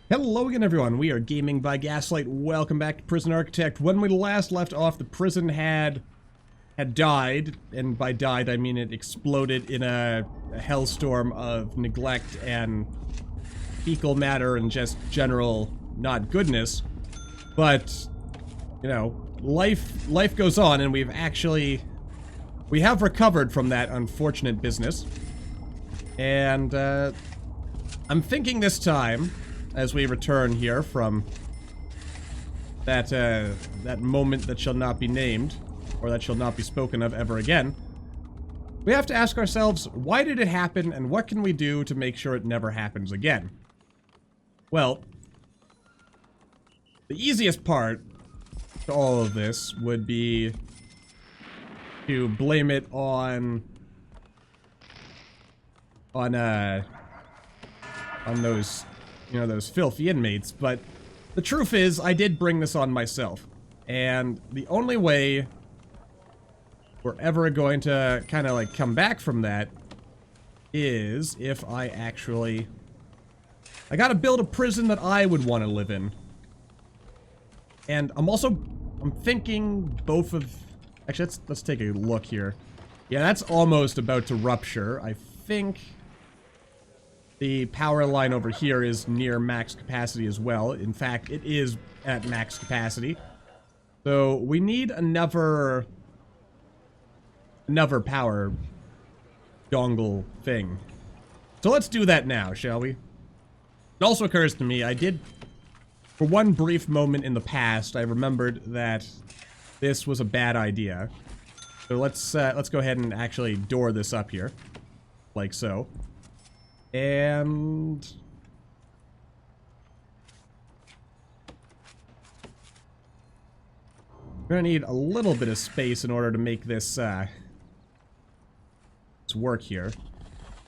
Hello again, everyone. We are Gaming by Gaslight. Welcome back to Prison Architect. When we last left off, the prison had died, and by died I mean it exploded in a hellstorm of neglect and fecal matter and just general not goodness. But you know, life goes on, and we have recovered from that unfortunate business. And I'm thinking this time, as we return here from that moment that shall not be named, or that shall not be spoken of ever again, we have to ask ourselves, why did it happen, and what can we do to make sure it never happens again? Well, the easiest part to all of this would be to blame it on those, you know, those filthy inmates, but the truth is, I did bring this on myself, and the only way we're ever going to kind of like come back from that is if I gotta build a prison that I would want to live in. And I'm thinking both of, actually let's take a look here. Yeah, that's almost about to rupture. I think the power line over here is near max capacity as well. In fact, it is at max capacity. So we need another power dongle thing. So let's do that now, shall we? It also occurs to me, I did, for one brief moment in the past, I remembered that this was a bad idea. So let's go ahead and actually door this up here, like so. And we're gonna need a little bit of space in order to make this work here.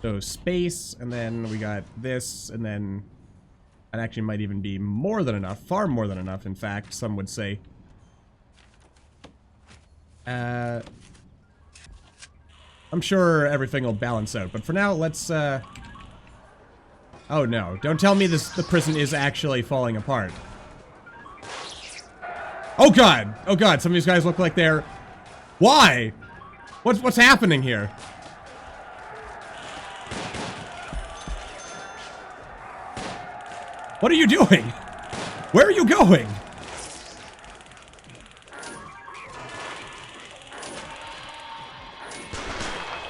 So space, and then we got this, and then that actually might even be more than enough, far more than enough, in fact, some would say. I'm sure everything will balance out, but for now, let's oh no, don't tell me the prison is actually falling apart. Oh god! Oh god, some of these guys look like they're... Why? What's happening here? What are you doing? Where are you going?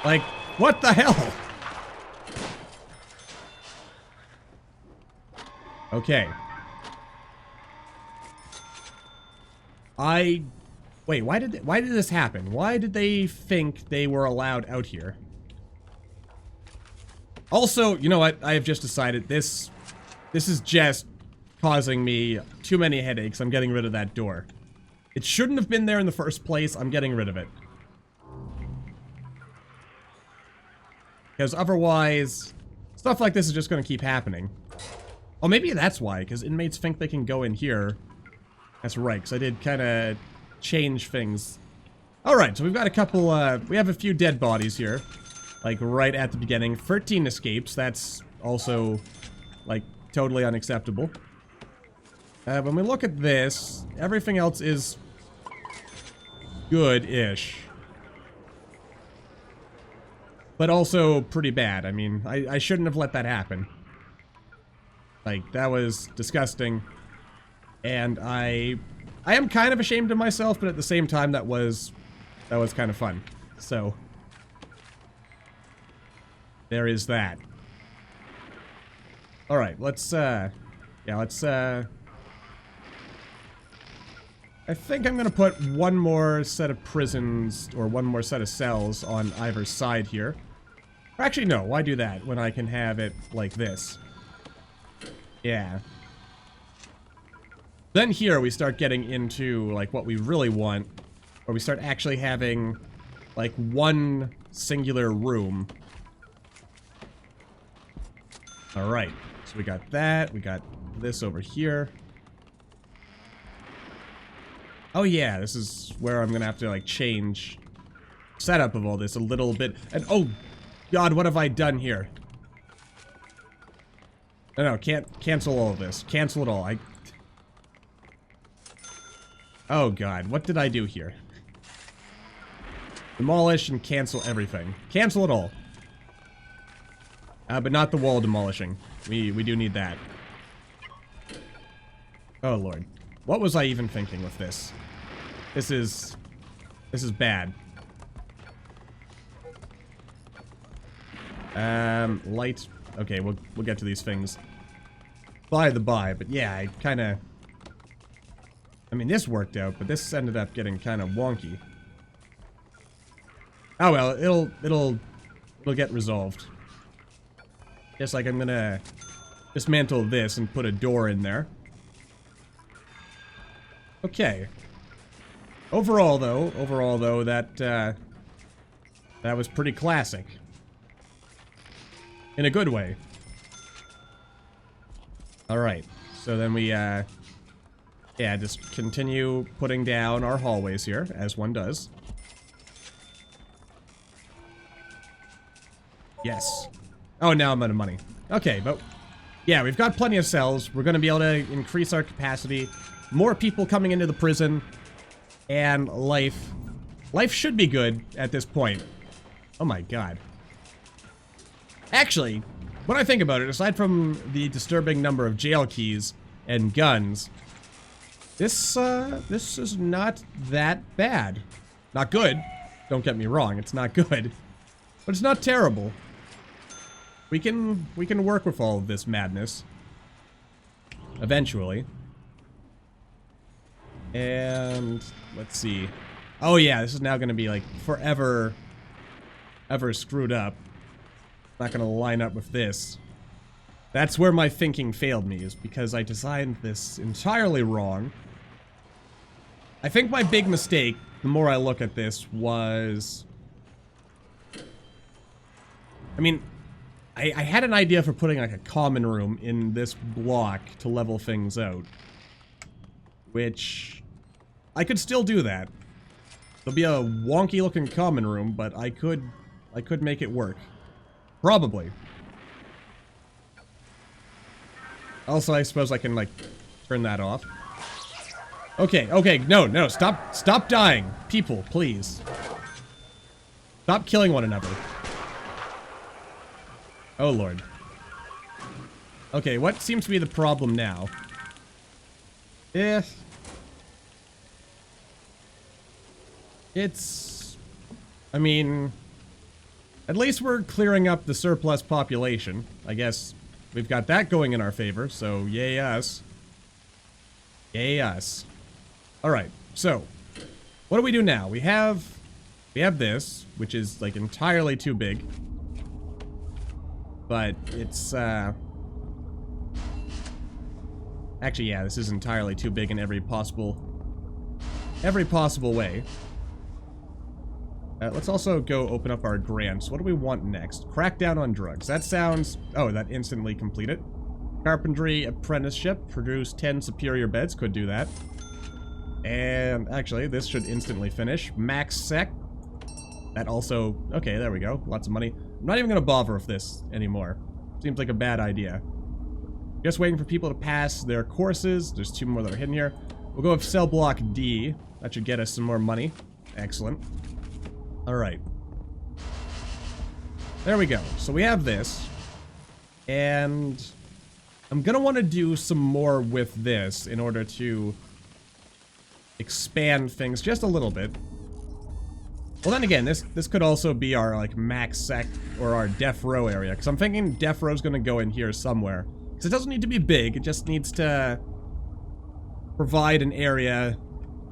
Like, what the hell? Okay. Wait, why did this happen? Why did they think they were allowed out here? Also, you know what? I have just decided this is just causing me too many headaches. I'm getting rid of that door. It shouldn't have been there in the first place. I'm getting rid of it. Because otherwise, stuff like this is just going to keep happening. Oh, maybe that's why, because inmates think they can go in here. That's right, because I did kind of change things. Alright, so we've got a couple, we have a few dead bodies here. Like, right at the beginning. 13 escapes, that's also, like, totally unacceptable. When we look at this, everything else is good-ish. But also pretty bad. I mean, I shouldn't have let that happen. Like, that was disgusting. And I am kind of ashamed of myself, but at the same time, that was kind of fun. So, there is that. Alright, let's, yeah, let's, I think I'm gonna put one more set of prisons, or one more set of cells on either side here. Or actually, no, why do that when I can have it like this? Yeah. Then here we start getting into, like, what we really want, where we start actually having, like, one singular room. Alright, so we got that, we got this over here. Oh yeah, this is where I'm gonna have to, like, change setup of all this a little bit. And oh god, what have I done here? No, can't cancel all of this. Cancel it all. Oh god, what did I do here? Demolish and cancel everything. Cancel it all. But not the wall demolishing. We do need that. Oh lord. What was I even thinking with this? This is bad. Light. Okay, we'll get to these things by the by, but yeah, I kinda... I mean, this worked out, but this ended up getting kind of wonky. Oh well, it'll get resolved. Just like I'm gonna dismantle this and put a door in there. Okay. Overall though, that was pretty classic. In a good way. Alright, so then we, yeah, just continue putting down our hallways here, as one does. Yes. Oh, now I'm out of money. Okay, but, yeah, we've got plenty of cells. We're gonna be able to increase our capacity. More people coming into the prison. And life. Life should be good at this point. Oh my god. Actually, when I think about it, aside from the disturbing number of jail keys and guns, this is not that bad. Not good. Don't get me wrong, it's not good. But it's not terrible. We can work with all of this madness. Eventually. And let's see. Oh yeah, this is now gonna be like forever screwed up. Not gonna line up with this. That's where my thinking failed me, is because I designed this entirely wrong. I think my big mistake, the more I look at this, was... I mean, I had an idea for putting like a common room in this block to level things out. Which... I could still do that. There'll be a wonky looking common room, but I could make it work. Probably. Also, I suppose I can, like, turn that off. Okay, okay, no, stop dying. People, please. Stop killing one another. Oh, Lord. Okay, what seems to be the problem now? It's... I mean... At least we're clearing up the surplus population. I guess we've got that going in our favor, so yay us. Yay us. Alright, so... What do we do now? We have this, which is, like, entirely too big. But it's, Actually, yeah, this is entirely too big in every possible way. Let's also go open up our grants. What do we want next? Crackdown on drugs. That sounds... Oh, that instantly completed. Carpentry apprenticeship. Produce 10 superior beds. Could do that. And actually, this should instantly finish. Max sec. That also... Okay, there we go. Lots of money. I'm not even going to bother with this anymore. Seems like a bad idea. Just waiting for people to pass their courses. There's 2 more that are hidden here. We'll go with cell block D. That should get us some more money. Excellent. Alright. There we go. So we have this. And I'm gonna want to do some more with this in order to expand things just a little bit. Well, then again, this could also be our, like, max sec or our death row area. Because I'm thinking death row's gonna go in here somewhere. Because it doesn't need to be big. It just needs to provide an area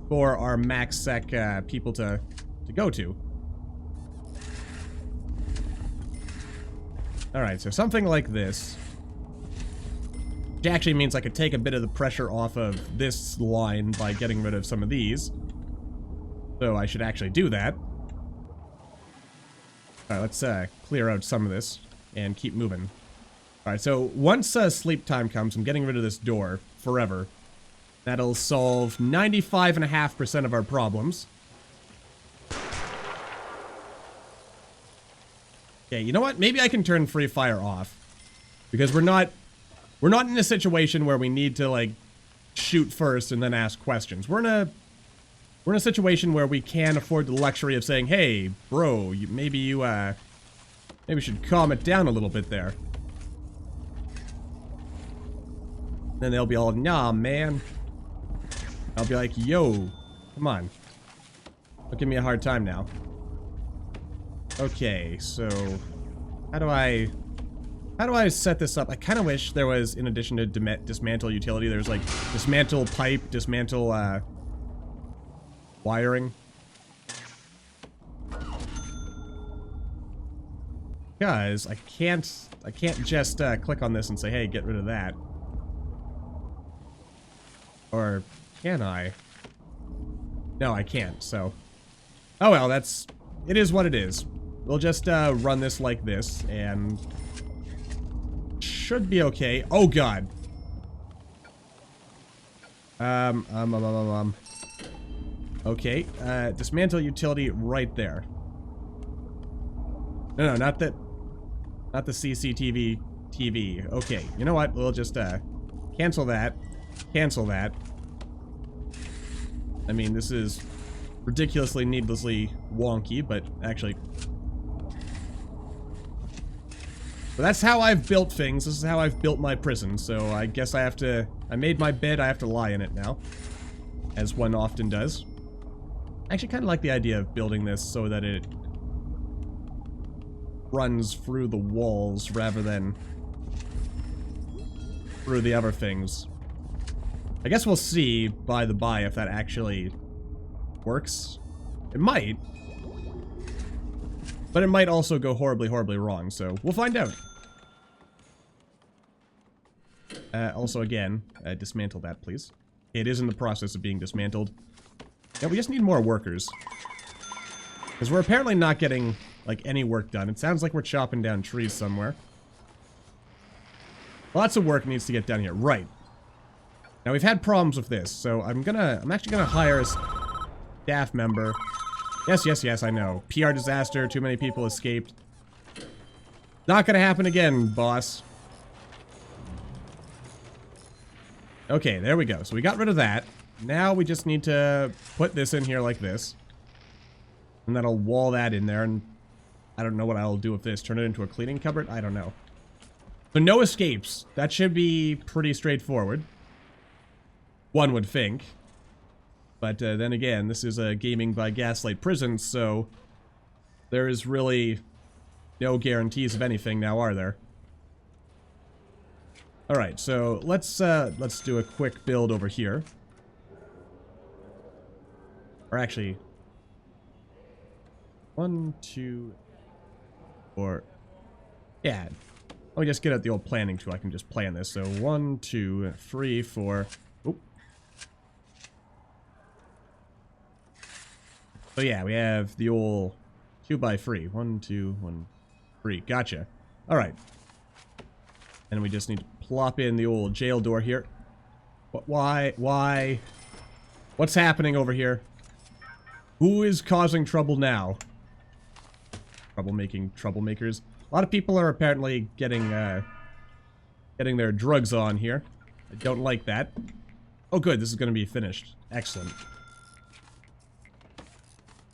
for our max sec people to go to. Alright, so something like this. Which actually means I could take a bit of the pressure off of this line by getting rid of some of these. So I should actually do that. Alright, let's clear out some of this and keep moving. Alright, so once sleep time comes, I'm getting rid of this door forever. That'll solve 95.5% of our problems. Okay, you know what? Maybe I can turn free fire off. Because we're not We're not in a situation where we need to, like, shoot first and then ask questions. We're in a situation where we can afford the luxury of saying, hey, bro, maybe you should calm it down a little bit there. Then they'll be all, nah, man. I'll be like, yo, come on. Don't give me a hard time now. Okay, so how do I set this up? I kind of wish there was, in addition to dismantle utility, there's like dismantle pipe, dismantle wiring. Because I can't just click on this and say, hey, get rid of that. Or can I? No, I can't, so. Oh well, it is what it is. We'll just run this like this, and should be okay. Oh god. Okay, dismantle utility right there. No, not the CCTV TV. Okay, you know what? We'll just cancel that. Cancel that. I mean, this is ridiculously, needlessly wonky, but actually. But that's how I've built things. This is how I've built my prison, so I guess I have to... I made my bed, I have to lie in it now. As one often does. I actually kind of like the idea of building this so that it runs through the walls rather than through the other things. I guess we'll see by the by if that actually works. It might. But it might also go horribly, horribly wrong, so we'll find out. Also, again, dismantle that, please. It is in the process of being dismantled. Yeah, we just need more workers. Because we're apparently not getting, like, any work done. It sounds like we're chopping down trees somewhere. Lots of work needs to get done here. Right. Now, we've had problems with this, so I'm actually gonna hire a staff member. Yes, I know. PR disaster, too many people escaped. Not gonna happen again, boss. Okay, there we go. So we got rid of that. Now we just need to put this in here like this. And that'll wall that in there, and I don't know what I'll do with this. Turn it into a cleaning cupboard? I don't know. So no escapes. That should be pretty straightforward. One would think. But then again, this is a Gaming by Gaslight prison, so there is really no guarantees of anything now, are there? Alright, so let's do a quick build over here. Or actually, 1, 2, 4. Yeah. Let me just get out the old planning tool. I can just plan this. So 1, 2, 3, 4. Oop. So yeah, we have the old 2x3. 1, 2, 1, 3. Gotcha. Alright. And we just need to plop in the old jail door here. Why? What's happening over here? Who is causing trouble now? Troublemakers. A lot of people are apparently getting their drugs on here. I don't like that. Oh good, this is going to be finished. Excellent.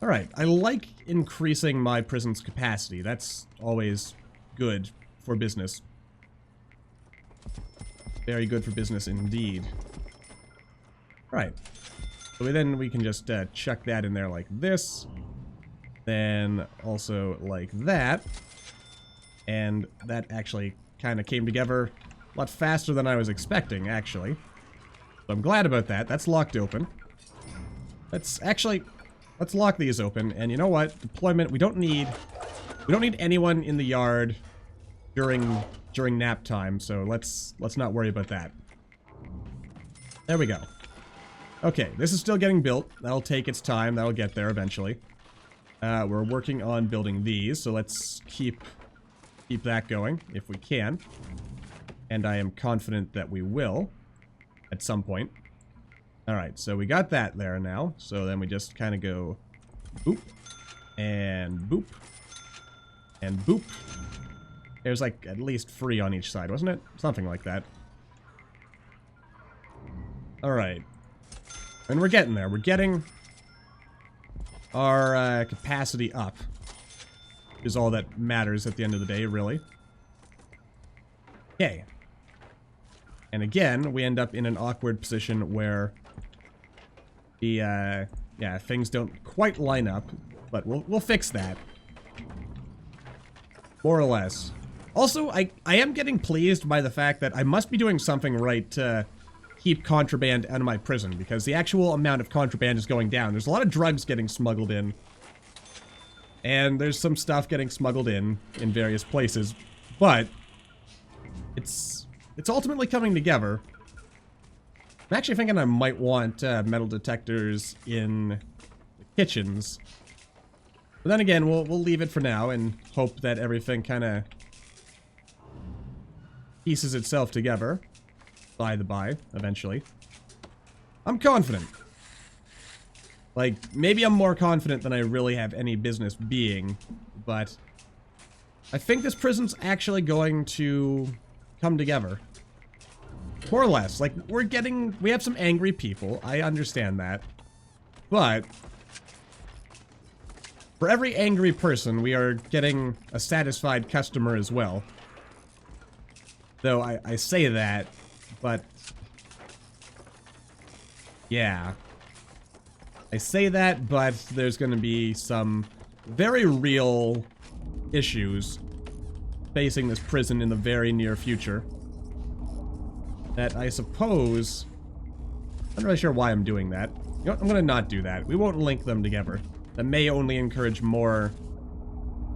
Alright, I like increasing my prison's capacity. That's always good for business. Very good for business indeed. Right. So then we can just chuck that in there like this. Then also like that. And that actually kind of came together a lot faster than I was expecting, actually. So I'm glad about that. That's locked open. Let's lock these open. And you know what? Deployment, we don't need anyone in the yard during nap time, so let's not worry about that. There we go. Okay, this is still getting built. That'll take its time. That'll get there eventually. We're working on building these, so let's keep that going if we can. And I am confident that we will at some point. Alright, so we got that there now. So then we just kind of go boop and boop and boop. There's like at least 3 on each side, wasn't it? Something like that. Alright. And we're getting there. We're getting our capacity up. Is all that matters at the end of the day, really. Okay. And again, we end up in an awkward position where the, yeah, things don't quite line up, but we'll fix that. More or less. Also, I am getting pleased by the fact that I must be doing something right to keep contraband out of my prison, because the actual amount of contraband is going down. There's a lot of drugs getting smuggled in. And there's some stuff getting smuggled in various places, but it's ultimately coming together. I'm actually thinking I might want metal detectors in the kitchens. But then again, we'll leave it for now and hope that everything kind of pieces itself together. By the by, eventually. I'm confident. Like, maybe I'm more confident than I really have any business being, but I think this prison's actually going to come together. More or less. Like, we have some angry people. I understand that. But for every angry person, we are getting a satisfied customer as well. Though I say that, but yeah. I say that, but there's going to be some very real issues facing this prison in the very near future. That I suppose... I'm not really sure why I'm doing that. You know what? I'm going to not do that. We won't link them together. That may only encourage more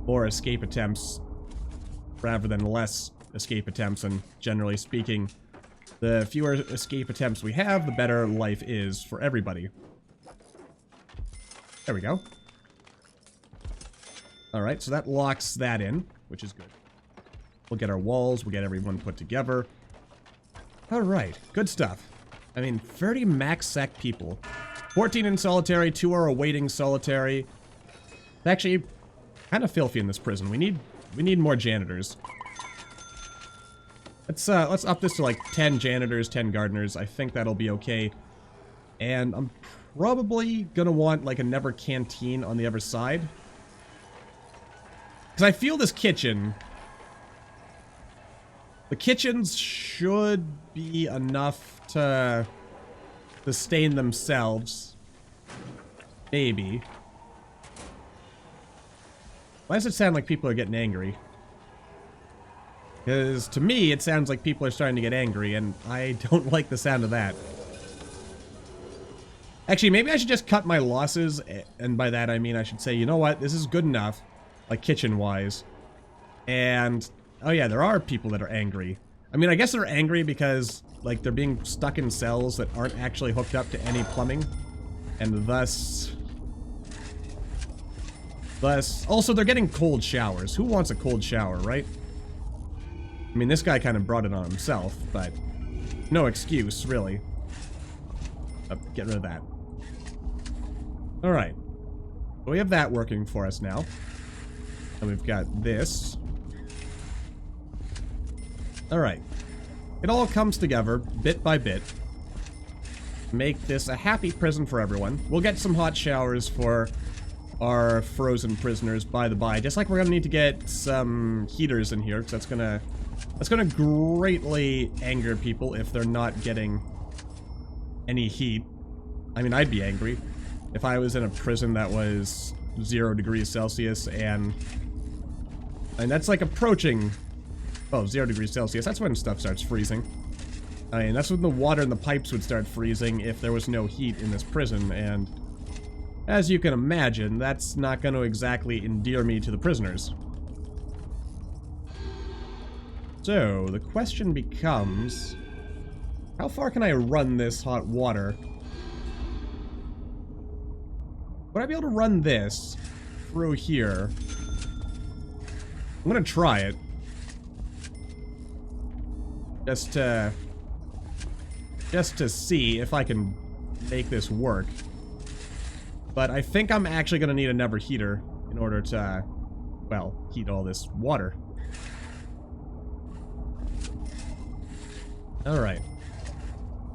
escape attempts rather than less escape attempts, and generally speaking, the fewer escape attempts we have, the better life is for everybody. There we go. Alright, so that locks that in, which is good. We'll get our walls, we'll get everyone put together. Alright, good stuff. I mean, 30 max sec people. 14 in solitary, 2 are awaiting solitary. It's actually kind of filthy in this prison. We need more janitors. Let's up this to like 10 janitors, 10 gardeners. I think that'll be okay. And I'm probably gonna want like another canteen on the other side. Because I feel this kitchen... The kitchens should be enough to sustain themselves. Maybe. Why does it sound like people are getting angry? Because to me, it sounds like people are starting to get angry, and I don't like the sound of that. Actually, maybe I should just cut my losses, and by that I mean I should say, you know what, this is good enough, like kitchen-wise. And, oh yeah, there are people that are angry. I mean, I guess they're angry because, like, they're being stuck in cells that aren't actually hooked up to any plumbing. And thus... Also, they're getting cold showers. Who wants a cold shower, right? I mean, this guy kind of brought it on himself, but no excuse, really. Oh, get rid of that. Alright. Well, we have that working for us now. And we've got this. Alright. It all comes together, bit by bit. Make this a happy prison for everyone. We'll get some hot showers for our frozen prisoners, by the by. Just like we're gonna need to get some heaters in here, because that's gonna greatly anger people if they're not getting any heat. I mean, I'd be angry if I was in a prison that was 0 degrees Celsius and that's like approaching, oh, 0 degrees Celsius. That's when stuff starts freezing. I mean, that's when the water in the pipes would start freezing if there was no heat in this prison, and as you can imagine, that's not going to exactly endear me to the prisoners. So, the question becomes, how far can I run this hot water? Would I be able to run this through here? I'm gonna try it. Just to see if I can make this work. But I think I'm actually gonna need another heater in order to, well, heat all this water. Alright.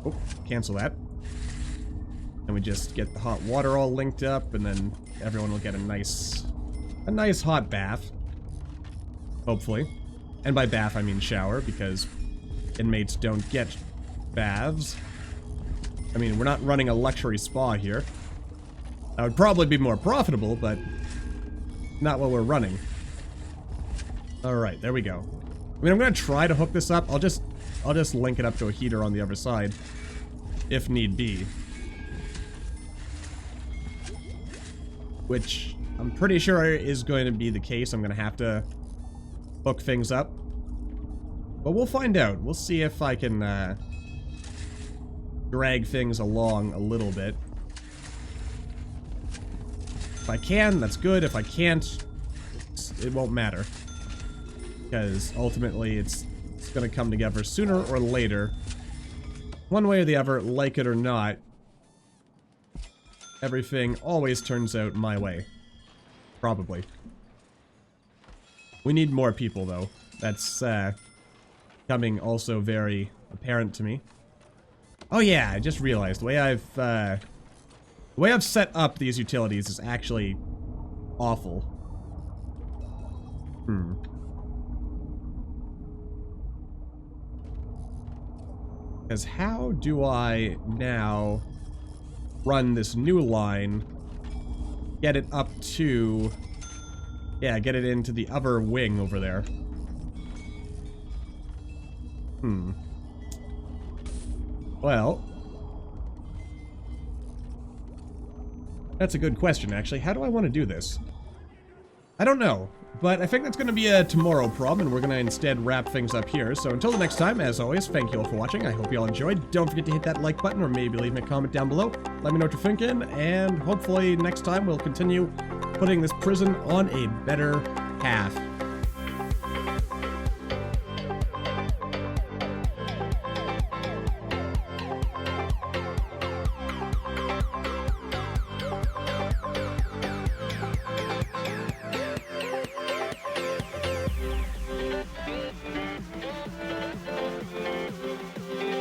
Oh, cancel that. And we just get the hot water all linked up, and then everyone will get a nice hot bath. Hopefully. And by bath, I mean shower, because inmates don't get baths. I mean, we're not running a luxury spa here. That would probably be more profitable, but not what we're running. Alright, there we go. I mean, I'm gonna try to hook this up. I'll just link it up to a heater on the other side, if need be. Which I'm pretty sure is going to be the case. I'm gonna have to hook things up. But we'll find out. We'll see if I can drag things along a little bit. If I can, that's good. If I can't, it won't matter. Because ultimately it's going to come together sooner or later. One way or the other, like it or not, everything always turns out my way. Probably. We need more people, though. That's becoming also very apparent to me. Oh yeah, I just realized the way I've set up these utilities is actually awful. Because how do I now run this new line, get it up to, yeah, get it into the other wing over there? Well, that's a good question, actually. How do I want to do this? I don't know, but I think that's going to be a tomorrow problem, and we're going to instead wrap things up here. So until the next time, as always, thank you all for watching. I hope you all enjoyed. Don't forget to hit that like button, or maybe leave me a comment down below. Let me know what you're thinking, and hopefully next time we'll continue putting this prison on a better path.